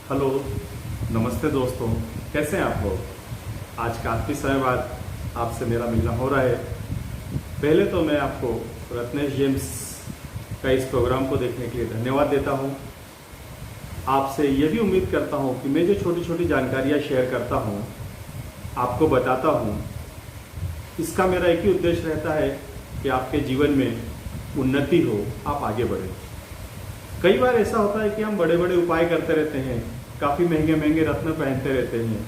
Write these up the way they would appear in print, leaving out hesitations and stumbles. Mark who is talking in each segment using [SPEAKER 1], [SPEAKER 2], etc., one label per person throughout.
[SPEAKER 1] Hello, नमस्ते दोस्तों। कैसे हैं आप लोग? आज काफ़ी समय बाद आपसे मेरा मिलना हो रहा है। पहले तो मैं आपको रत्नेश जेम्स का इस प्रोग्राम को देखने के लिए धन्यवाद देता हूं। आपसे ये भी उम्मीद करता हूं कि मैं जो छोटी छोटी जानकारियां शेयर करता हूं, आपको बताता हूं, इसका मेरा एक ही उद्देश्य रहता है कि आपके जीवन में उन्नति हो, आप आगे बढ़ें। कई बार ऐसा होता है कि हम बड़े बड़े उपाय करते रहते हैं, काफ़ी महंगे महंगे रत्न पहनते रहते हैं,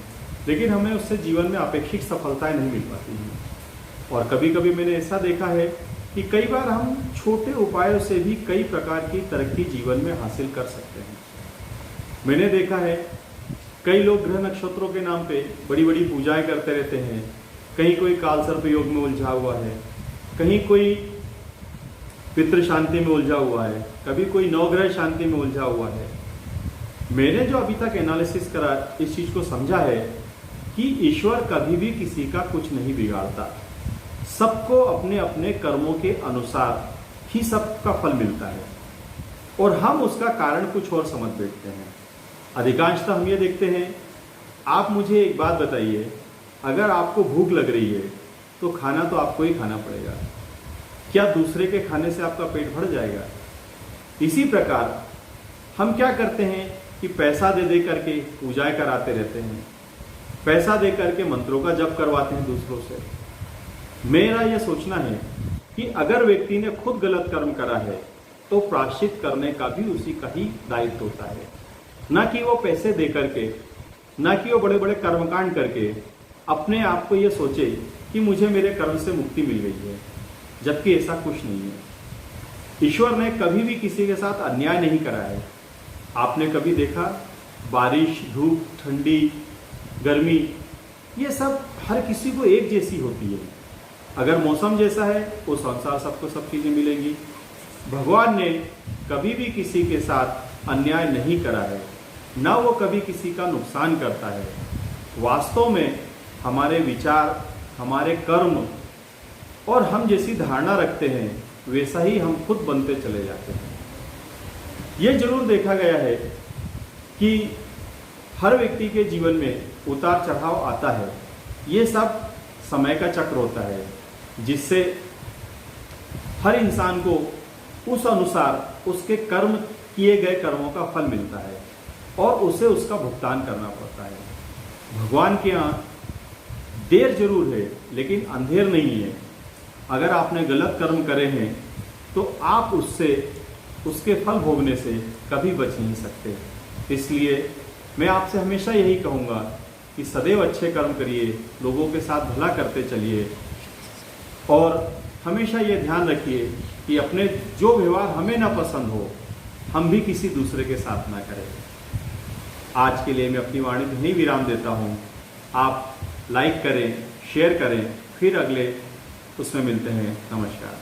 [SPEAKER 1] लेकिन हमें उससे जीवन में अपेक्षित सफलताएं नहीं मिल पाती हैं। और कभी कभी मैंने ऐसा देखा है कि कई बार हम छोटे उपायों से भी कई प्रकार की तरक्की जीवन में हासिल कर सकते हैं। मैंने देखा है कई लोग ग्रह नक्षत्रों के नाम पे बड़ी बड़ी पूजाएं करते रहते हैं। कहीं कोई कालसर्प योग में उलझा हुआ है, कहीं कोई पितृ शांति में उलझा हुआ है, कभी कोई नवग्रह शांति में उलझा हुआ है। मैंने जो अभी तक एनालिसिस करा, इस चीज को समझा है कि ईश्वर कभी भी किसी का कुछ नहीं बिगाड़ता। सबको अपने अपने कर्मों के अनुसार ही सबका फल मिलता है और हम उसका कारण कुछ और समझ बैठते हैं। अधिकांशतः हम ये देखते हैं। आप मुझे एक बात बताइए, अगर आपको भूख लग रही है तो खाना तो आपको ही खाना पड़ेगा। क्या दूसरे के खाने से आपका पेट भर जाएगा? इसी प्रकार हम क्या करते हैं कि पैसा दे दे करके पूजाएं कराते रहते हैं, पैसा दे करके मंत्रों का जप करवाते हैं दूसरों से। मेरा यह सोचना है कि अगर व्यक्ति ने खुद गलत कर्म करा है तो प्रायश्चित करने का भी उसी का ही दायित्व होता है, ना कि वो पैसे दे करके, ना कि वो बड़े बड़े कर्मकांड करके अपने आप को ये सोचे कि मुझे मेरे कर्म से मुक्ति मिल गई है, जबकि ऐसा कुछ नहीं है। ईश्वर ने कभी भी किसी के साथ अन्याय नहीं करा है। आपने कभी देखा बारिश, धूप, ठंडी, गर्मी, ये सब हर किसी को एक जैसी होती है। अगर मौसम जैसा है वो संसार सबको सब चीजें मिलेंगी। भगवान ने कभी भी किसी के साथ अन्याय नहीं करा है, ना वो कभी किसी का नुकसान करता है। वास्तव में हमारे विचार, हमारे कर्म और हम जैसी धारणा रखते हैं वैसा ही हम खुद बनते चले जाते हैं। ये जरूर देखा गया है कि हर व्यक्ति के जीवन में उतार चढ़ाव आता है। ये सब समय का चक्र होता है, जिससे हर इंसान को उस अनुसार उसके कर्म, किए गए कर्मों का फल मिलता है और उसे उसका भुगतान करना पड़ता है। भगवान के यहाँ देर जरूर है लेकिन अंधेर नहीं है। अगर आपने गलत कर्म करे हैं तो आप उसके फल भोगने से कभी बच नहीं सकते। इसलिए मैं आपसे हमेशा यही कहूँगा कि सदैव अच्छे कर्म करिए, लोगों के साथ भला करते चलिए और हमेशा ये ध्यान रखिए कि अपने जो व्यवहार हमें ना पसंद हो, हम भी किसी दूसरे के साथ ना करें। आज के लिए मैं अपनी वाणी में यहीं विराम देता हूँ। आप लाइक करें, शेयर करें, फिर अगले उसमें मिलते हैं। नमस्कार।